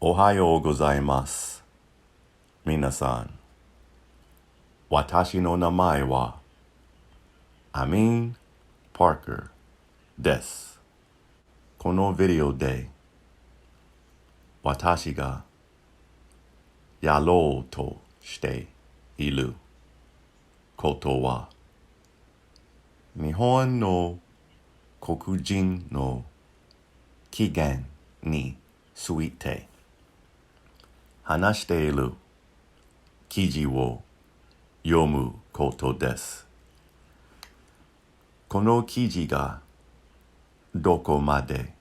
おはようございます。皆さん、私の名前はAinu Parkerです。このビデオで私がやろうとしていることは日本の黒人の起源について話している記事を読むことです。この記事がどこまで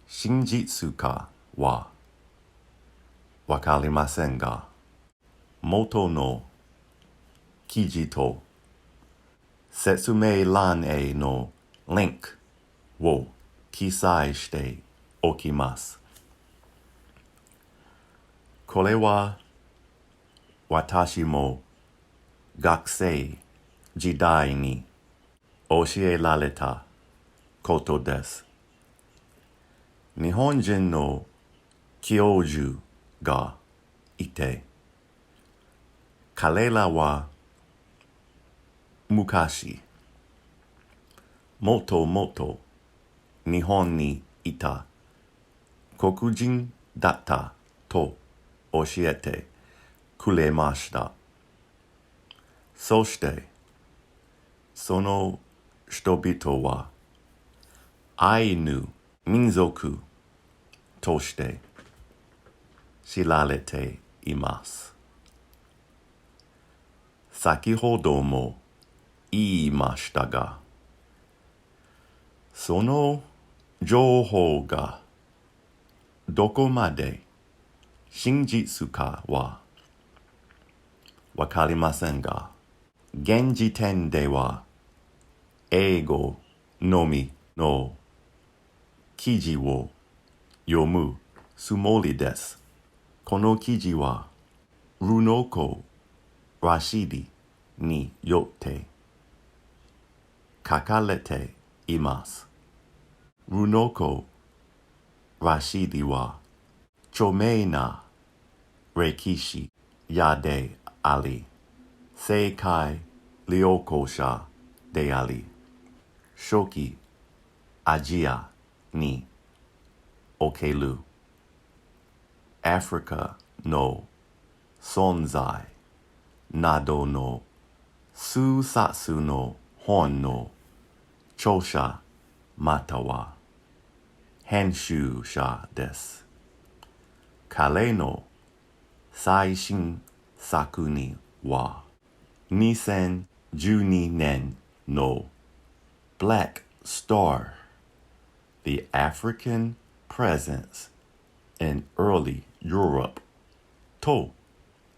真実かはわかりませんが、元の記事と説明欄へのリンクを記載しておきます。これは私も学生時代に教えられたことです。日本人の教授がいて、彼らは昔、もともと日本にいた黒人だったと教えてくれました。そして、その人々はアイヌ民族として知られています。先ほども言いましたが、その情報がどこまで真実かはわかりませんが、現時点では英語のみの記事を読むつもりです。この記事はルノコ・ラシディによって書かれています。ルノコ・ラシディは著名な歴史家であり、世界旅行者であり、初期アジアにおけるアフリカの存在などの数冊の本の著者または編集者です。彼の最新作には2012年の Black Star, the African Presence in Early Europe と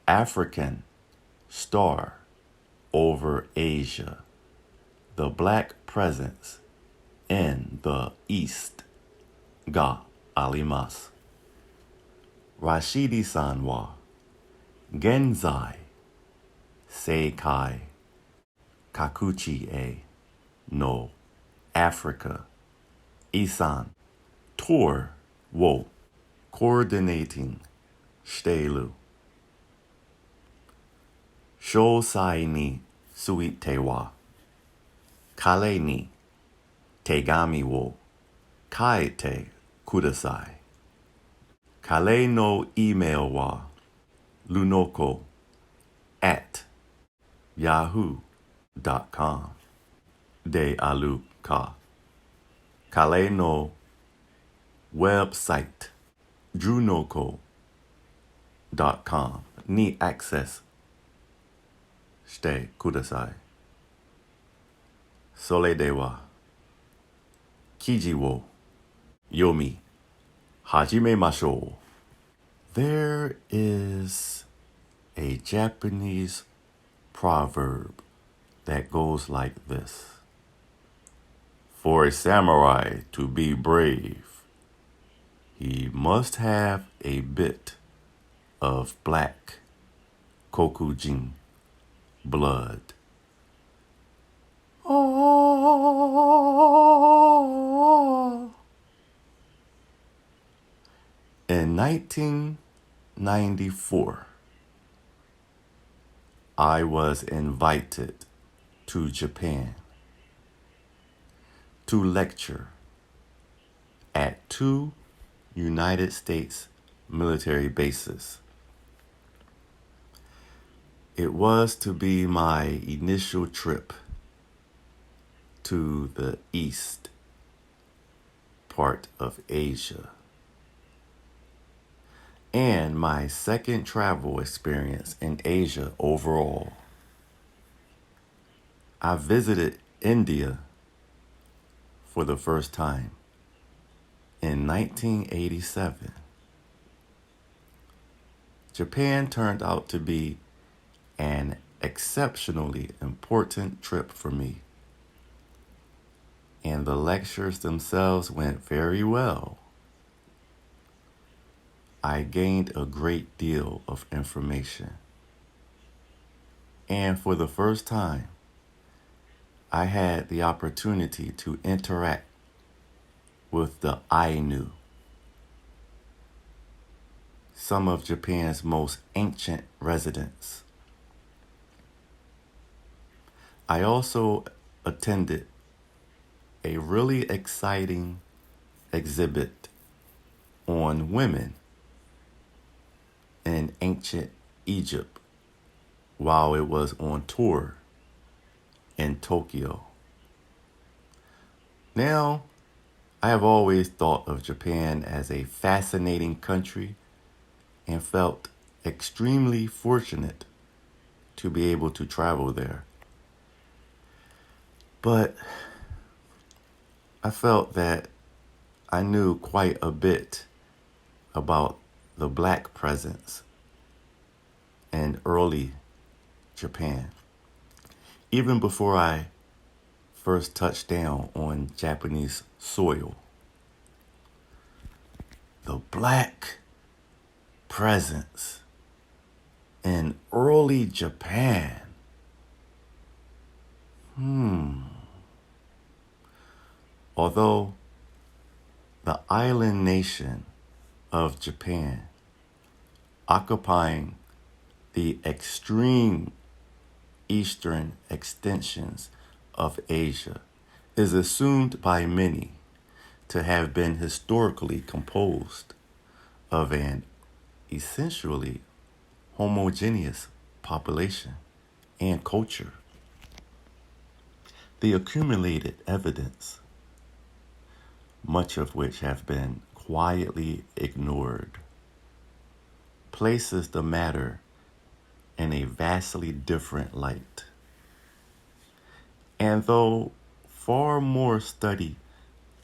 African Star over Asia, the Black Presence in the East があります。ラシディさんは現在世界各地へのアフリカ遺産トゥーをコーディネーティングしている。詳細については彼に手紙を書いてください。彼の E メールは lunoko@yahoo.com であるか、彼のウェブサイト junoko.com にアクセスしてください。それでは記事を読み始めましょう。There is a Japanese proverb that goes like this. For a samurai to be brave, he must have a bit of black Kokujin blood. In 1994, I was invited to Japan to lecture at 2 United States military bases. It was to be my initial trip to the east part of Asia, and my second travel experience in Asia overall. I visited India for the first time in 1987. Japan turned out to be an exceptionally important trip for me, and the lectures themselves went very well. I gained a great deal of information, and for the first time, I had the opportunity to interact with the Ainu, some of Japan's most ancient residents. I also attended a really exciting exhibit on women in ancient Egypt while it was on tour in Tokyo. Now, I have always thought of Japan as a fascinating country and felt extremely fortunate to be able to travel there. But I felt that I knew quite a bit about the Black presence in early Japan, even before I first touched down on Japanese soil. The Black presence in early Japan. Although the island nation of Japan, occupying the extreme eastern extensions of Asia, is assumed by many to have been historically composed of an essentially homogeneous population and culture. The accumulated evidence, much of which have been quietly ignored, places the matter in a vastly different light. And though far more study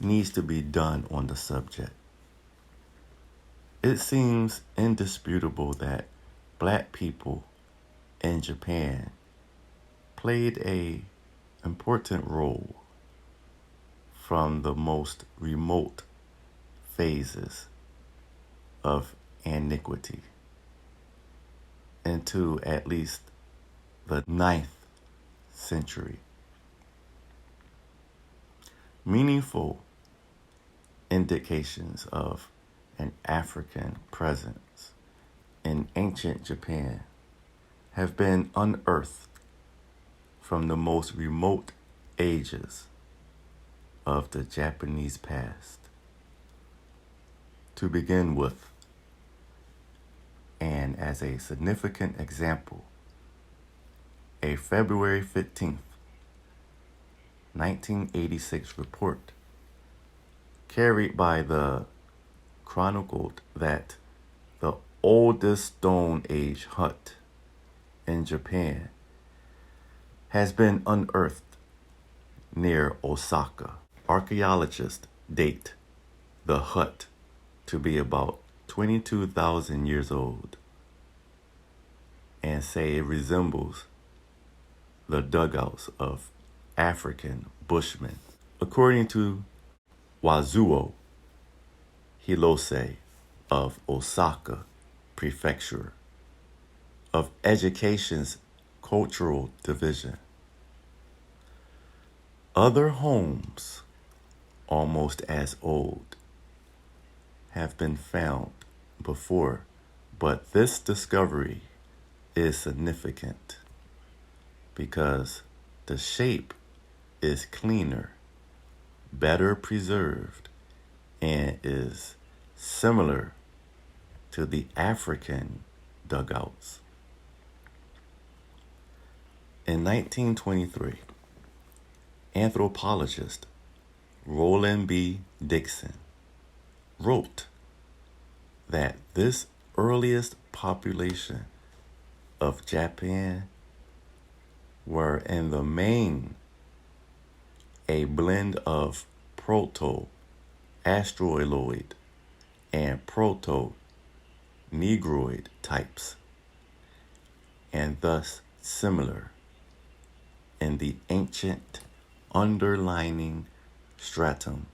needs to be done on the subject, it seems indisputable that Black people in Japan played an important role from the most remote phases of antiquity into at least the 9th century. Meaningful indications of an African presence in ancient Japan have been unearthed from the most remote ages of the Japanese past. To begin with, and as a significant example, a February 15th, 1986 report carried by the chronicled that the oldest Stone Age hut in Japan has been unearthed near Osaka. Archaeologists date the hut to be about 22,000 years old and say it resembles the dugouts of African bushmen. According to Wazuo Hirose of Osaka Prefecture of Education's Cultural Division, other homes almost as old have been found before, but this discovery is significant because the shape is cleaner, better preserved, and is similar to the African dugouts. In 1923, anthropologist Roland B. Dixon wrote that this earliest population of Japan were in the main a blend of proto-Australoid and proto-Negroid types, and thus similar in the ancient underlying stratum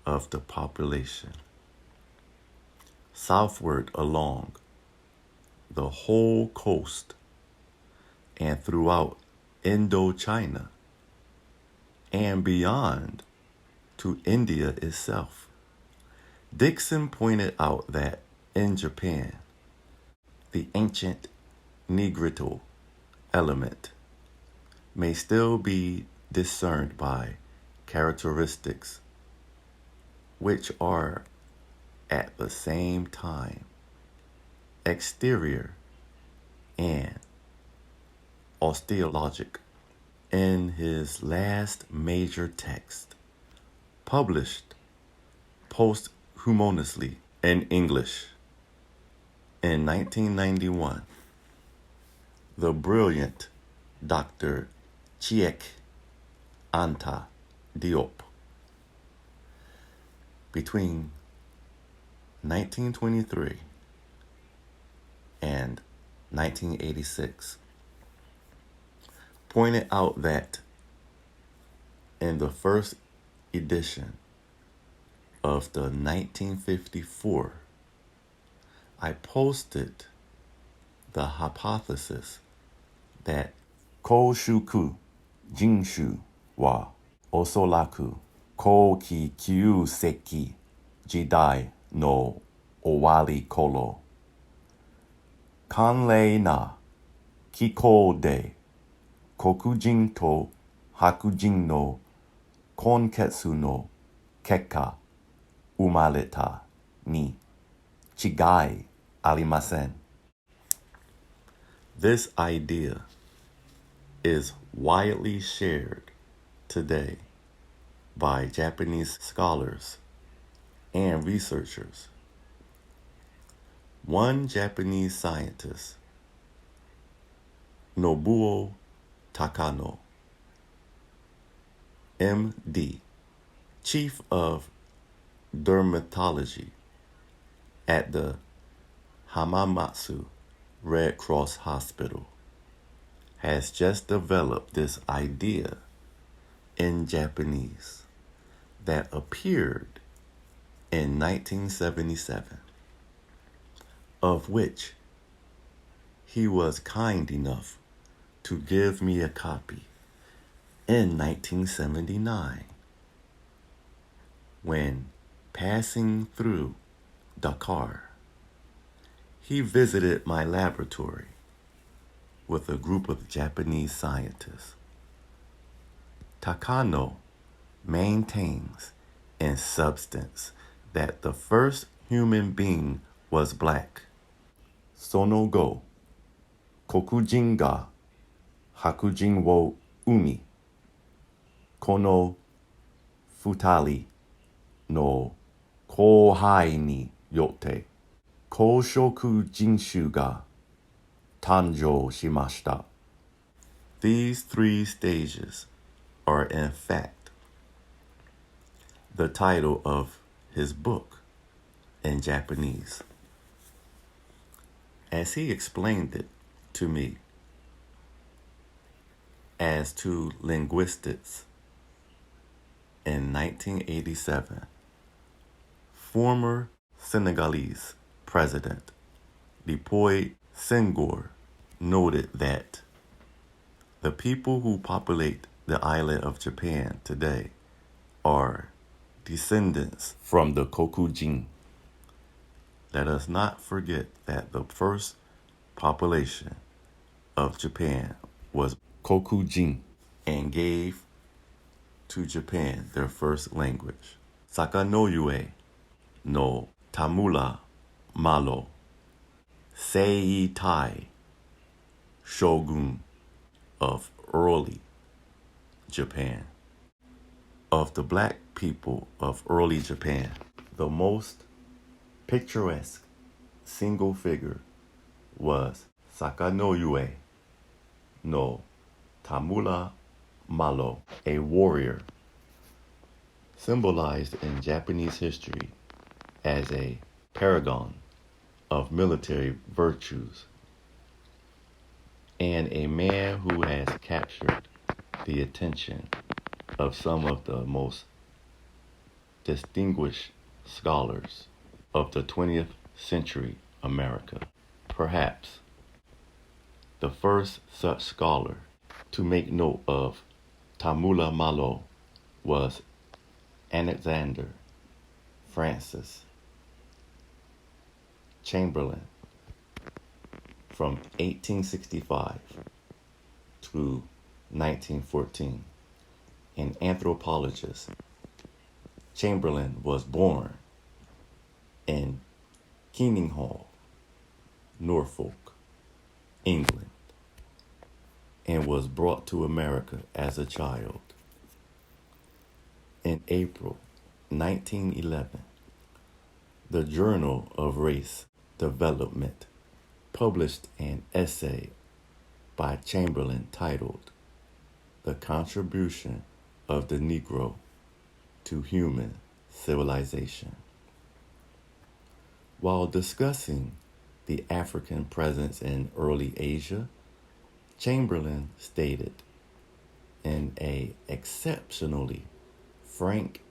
of the population. Southward along the whole coast and throughout Indochina and beyond to India itself. Dixon pointed out that in Japan, the ancient Negrito element may still be discerned by characteristics which are at the same time exterior and osteologic. In his last major text, published posthumously in English in 1991, the brilliant Dr. Cheikh Anta Diop, between 1923 and 1986, pointed out that in the first edition of the 1954, I posted the hypothesis that Koshuku Jinshu wa Osolaku Koki Kyuseki Jidai no Owari Kolo Kanrei na Kiko de Kokujin to Hakujin no Konketsu no Kekka Umareta ni Chigai arimasen. This idea is widely shared today by Japanese scholars and researchers. One Japanese scientist, Nobuo Takano, M.D., chief of dermatology at the Hamamatsu Red Cross Hospital, has just developed this idea in Japanese that appeared in 1977, of which he was kind enough to give me a copy in 1979 when passing through Dakar. He visited my laboratory with a group of Japanese scientists. Takano maintains in substance that the first human being was black. Sono go, Kokujin ga Hakujin wo umi, kono futari no kohai ni yotte, Koshoku Jinshu ga Tanjo shimashita. These three stages are in fact the title of his book in Japanese. As he explained it to me as to linguistics in 1987, former Senegalese President Leopold Senghor noted that the people who populate the island of Japan today are descendants from the Kokujin. Let us not forget that the first population of Japan was Kokujin and gave to Japan their first language. Sakanoyue no Tamula Malo Seitai Shogun of early Japan. Of the black people of early Japan, the most picturesque single figure was Sakanoyue no Tamula Malo, a warrior symbolized in Japanese history as a paragon of military virtues and a man who has captured the attention of some of the most distinguished scholars of the 20th century America. Perhaps the first such scholar to make note of Tamula Malo was Alexander Francis Chamberlain from 1865 to 1914. An anthropologist, Chamberlain was born in Kenninghall, Norfolk, England, and was brought to America as a child. In April 1911, the Journal of Race Development published an essay by Chamberlain titled "The Contribution of the Negro to Human Civilization." While discussing the African presence in early Asia, Chamberlain stated in an exceptionally frank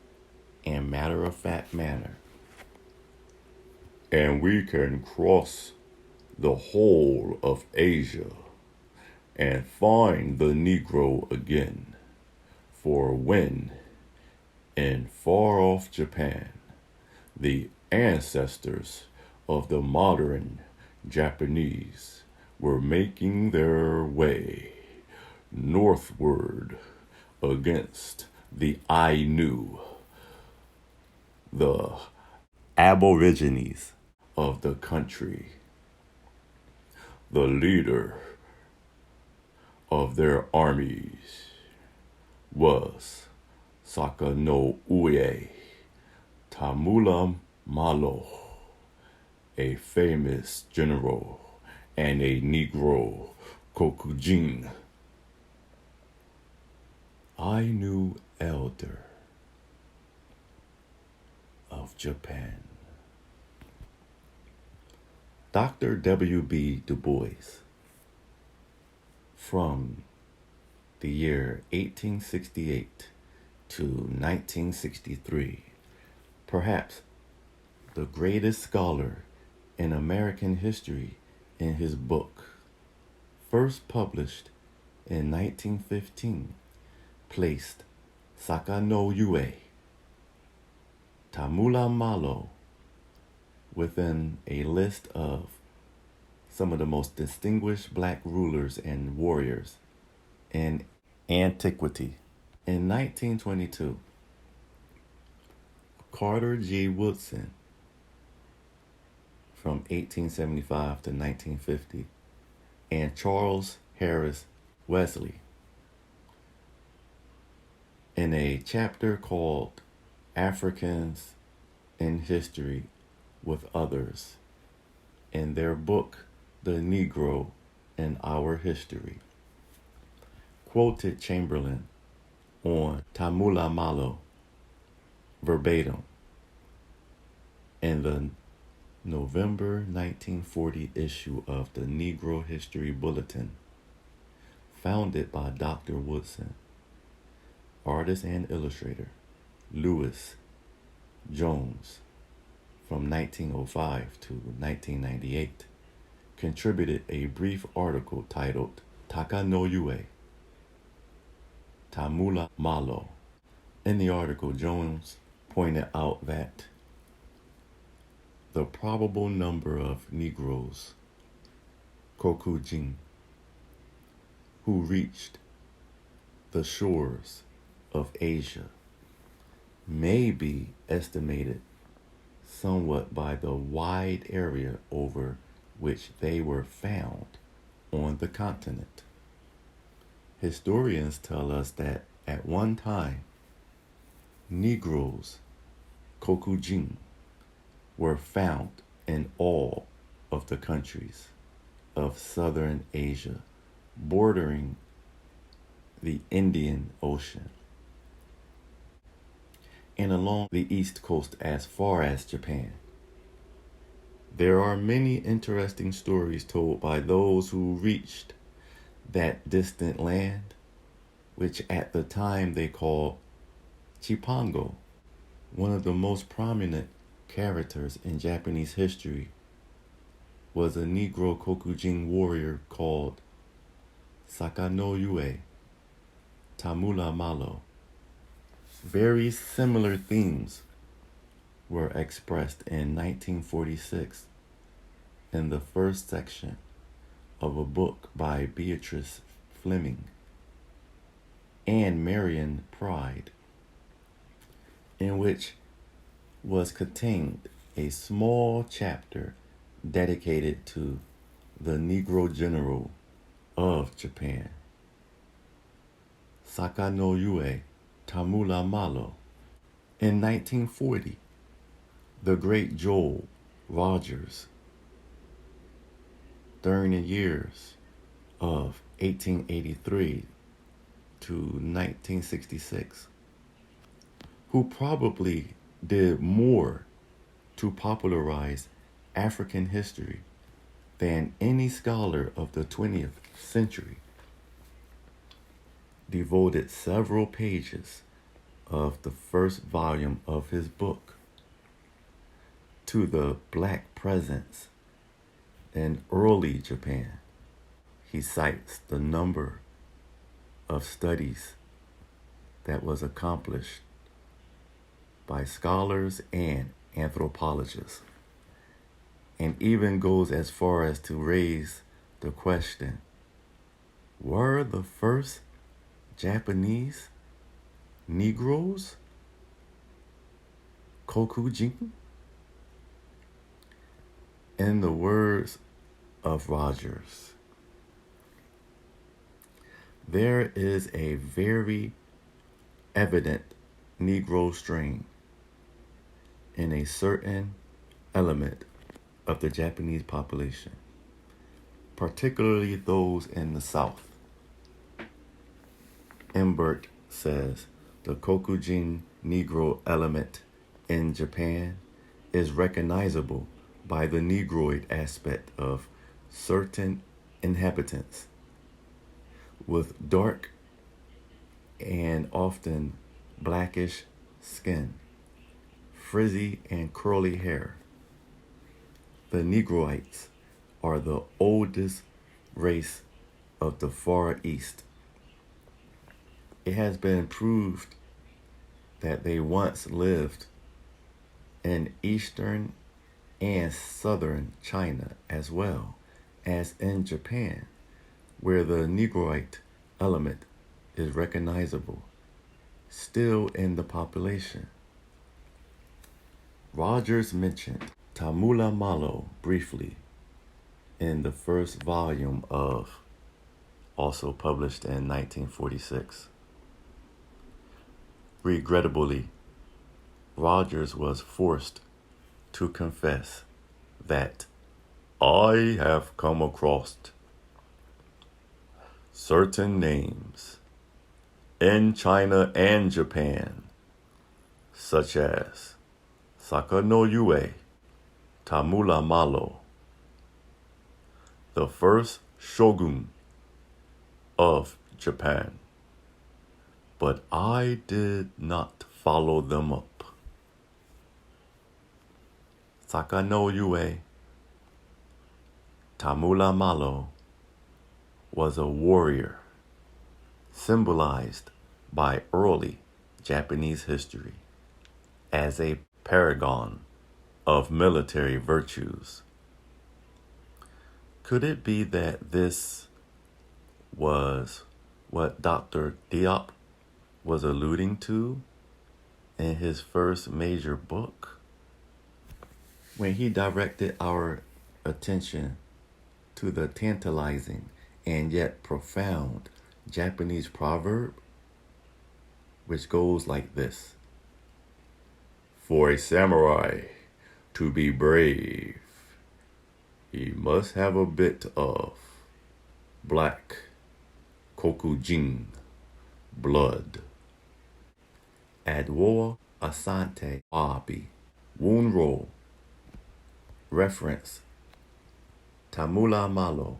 and matter-of-fact manner, "And we can cross the whole of Asia and find the Negro again, for when, in far-off Japan, the ancestors of the modern Japanese were making their way northward against the Ainu, the aborigines of the country, the leader of their armies was Sakanoue Tamula Malo, a famous general and a Negro Kokujin, Ainu elder of Japan." Dr. W.B. Du Bois, from the year 1868 to 1963, perhaps the greatest scholar in American history, in his book, first published in 1915, placed Sakanoyue Tamula Malo within a list of some of the most distinguished black rulers and warriors in antiquity. In 1922, Carter G. Woodson, from 1875 to 1950, and Charles Harris Wesley, in a chapter called Africans in History with Others, in their book, The Negro in Our History, quoted Chamberlain on Tamula Malo verbatim in the November 1940 issue of the Negro History Bulletin, founded by Dr. Woodson. Artist and illustrator Lewis Jones, from 1905 to 1998, contributed a brief article titled Takano Tamula Malo. In the article, Jones pointed out that the probable number of Negroes, Kokujin, who reached the shores of Asia may be estimated somewhat by the wide area over which they were found on the continent. Historians tell us that at one time, Negroes, Kokujin, were found in all of the countries of southern Asia bordering the Indian Ocean and along the east coast as far as Japan. There are many interesting stories told by those who reached that distant land, which at the time they called Chipango. One of the most prominent characters in Japanese history was a Negro Kokujin warrior called Takano, Tamula Malo. Very similar themes were expressed in 1946 in the first section of a book by Beatrice Fleming and Marion Pride, in which was contained a small chapter dedicated to the Negro general of Japan, Takano Tamula Malo. In 1940, the great Joel Rogers, during the years of 1883 to 1966, who probably did more to popularize African history than any scholar of the 20th century, devoted several pages of the first volume of his book to the black presence in early Japan. He cites the number of studies that was accomplished by scholars and anthropologists, and even goes as far as to raise the question, were the first Japanese Negroes Kokujin? In the words of Rogers, there is a very evident Negro strain in a certain element of the Japanese population, particularly those in the South. Embert says the Kokujin Negro element in Japan is recognizable by the Negroid aspect of certain inhabitants with dark and often blackish skin, frizzy and curly hair. The Negroites are the oldest race of the Far East. It has been proved that they once lived in eastern and southern China as well as in Japan, where the Negroid element is recognizable still in the population. Rogers mentioned Tamula Malo briefly in the first volume of, also published in 1946. Regrettably, Rogers was forced to confess that I have come across certain names in China and Japan, such as Takano, Tamula Malo, the first shogun of Japan, but I did not follow them up. Takano, Tamula Malo, was a warrior symbolized by early Japanese history as a paragon of military virtues. Could it be that this was what Dr. Diop was alluding to in his first major book, when he directed our attention to the tantalizing and yet profound Japanese proverb, which goes like this: For a samurai to be brave, he must have a bit of black Kokujin blood. Adwo Asante Abi Wunro. Reference Tamula Malo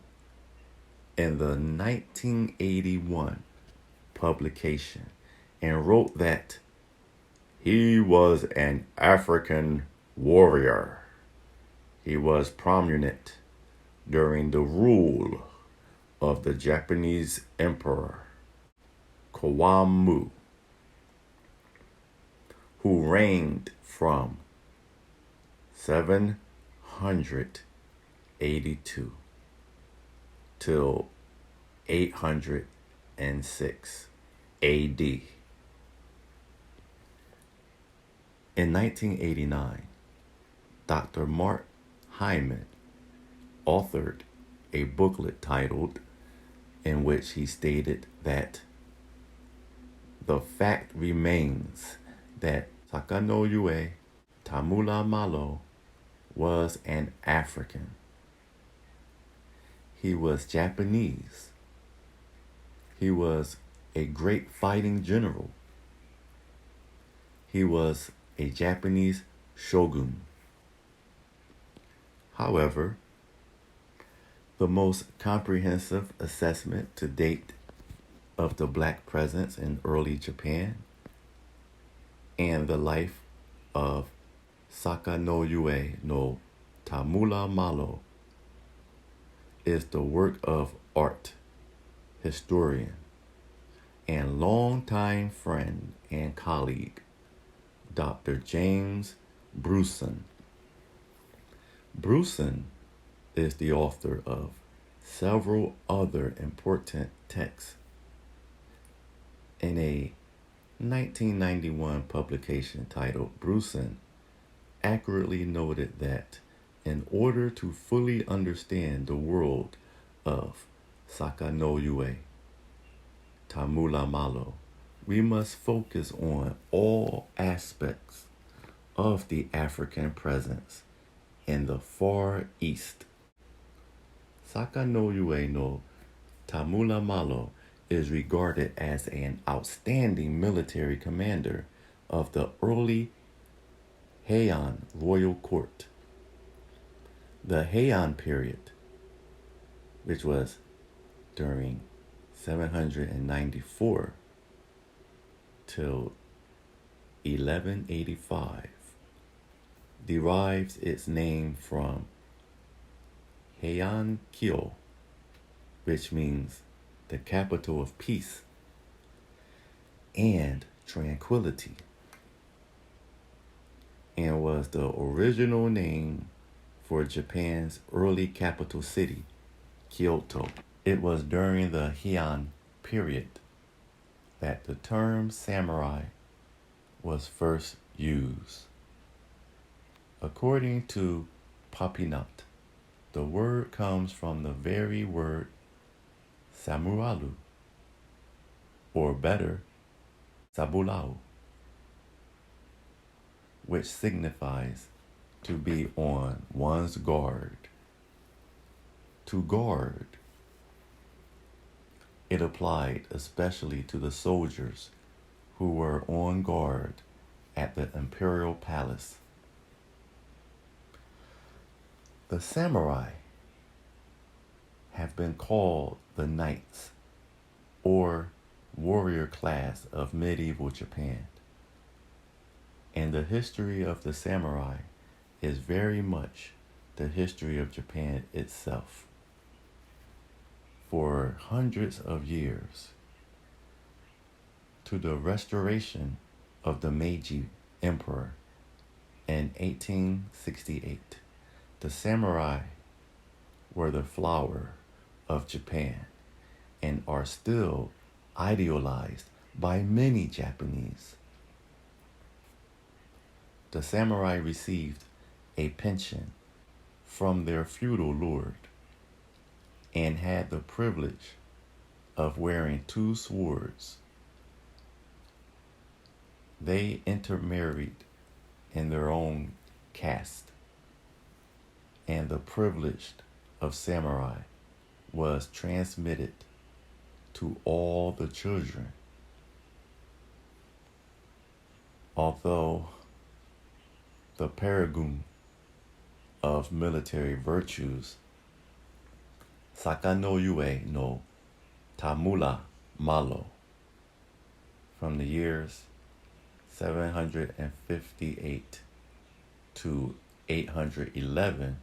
in the 1981 publication, and wrote that he was an African warrior. He was prominent during the rule of the Japanese Emperor Kawamu, who reigned from 782 till 806 AD. In 1989, Dr. Mark Hyman authored a booklet titled, in which he stated that the fact remains that Takano Tamula Malo was an African. He was Japanese. He was a great fighting general. He was a Japanese shogun. However, the most comprehensive assessment to date of the black presence in early Japan and the life of Sakanoue no Tamula Malo is the work of art historian and longtime friend and colleague, Dr. James Brewson. Brewson is the author of several other important texts. In a 1991 publication titled, Brewson accurately noted that in order to fully understand the world of Sakanoue Tamula Malo, we must focus on all aspects of the African presence in the Far East. Sakanoue no Tamula Malo is regarded as an outstanding military commander of the early Heian royal court. The Heian period, which was during 794 till 1185, derives its name from Heian Kyo, which means the capital of peace and tranquility, and was the original name for Japan's early capital city, Kyoto. It was during the Heian period that the term samurai was first used. According to Papinat, the word comes from the very word samuralu, or better, sabulau, which signifies to be on one's guard. To guard. It applied especially to the soldiers who were on guard at the imperial palace. The samurai have been called the knights, or warrior class of medieval Japan. And the history of the samurai is very much the history of Japan itself. For hundreds of years, to the restoration of the Meiji Emperor In 1868, the samurai were the flower of Japan and are still idealized by many Japanese. The samurai received a pension from their feudal lord and had the privilege of wearing 2 swords. They intermarried in their own caste, and the privilege of samurai was transmitted to all the children. Although the paragon of military virtues, Takano no Tamula Malo, from the years 758 to 811,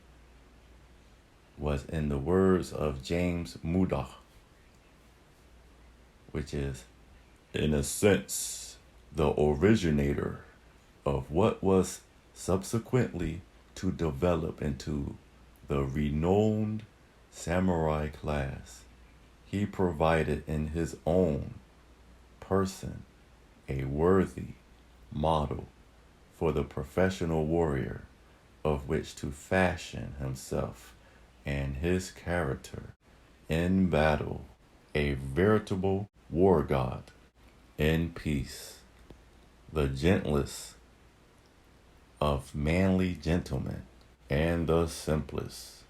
was, in the words of James Murdoch, which is, in a sense, the originator of what was subsequently to develop into the renowned samurai class. He provided in his own person a worthy model for the professional warrior of which to fashion himself and his character in battle, a veritable war god in peace, the gentlest of manly gentlemen, and the simplest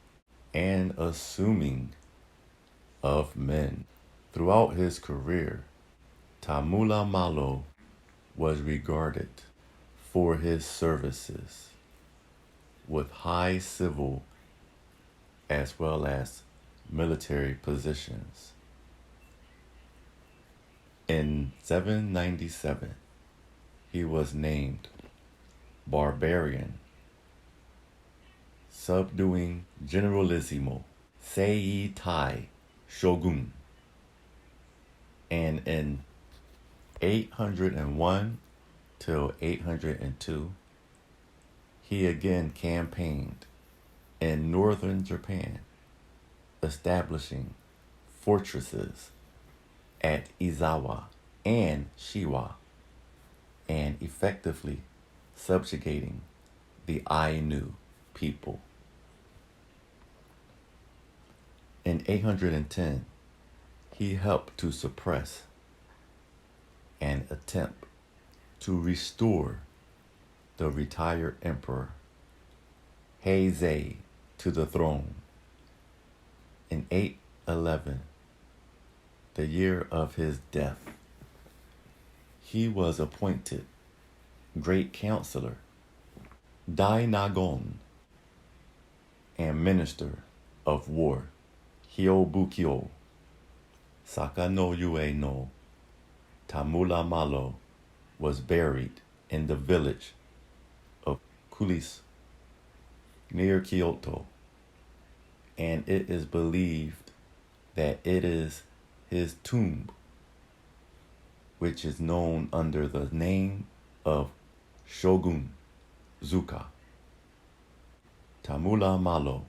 and assuming of men. Throughout his career, Tamula Malo was regarded for his services with high civil as well as military positions. In 797, he was named Barbarian, subduing Generalissimo Sei Tai Shogun, and in 801 till 802, he again campaigned in northern Japan, establishing fortresses at Izawa and Shiwa, and effectively subjugating the Ainu people. In 810, he helped to suppress an attempt to restore the retired emperor Heizei to the throne. In 811, the year of his death, he was appointed Great Counselor, Dainagon, and Minister of War, Hyobukyo. Sakano no Tamula Malo was buried in the village of Kulis, near Kyoto, and it is believed that it is his tomb, which is known under the name of Shogun Zuka. Tamula Malo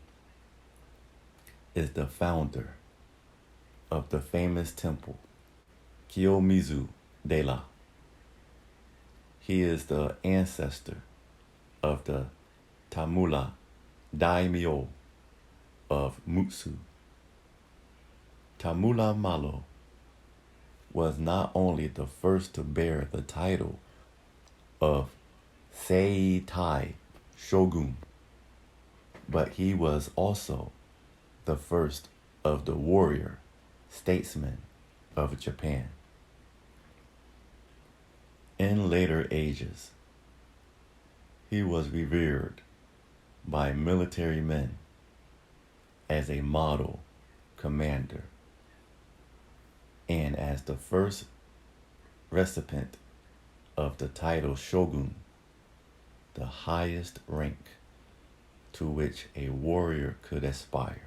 is the founder of the famous temple Kiyomizu-dera. He is the ancestor of the Tamula daimyo of Mutsu. Tamula Malo was not only the first to bear the title of Sei Tai Shogun, but he was also the first of the warrior statesmen of Japan. In later ages, he was revered by military men as a model commander and as the first recipient of the title shogun, the highest rank to which a warrior could aspire.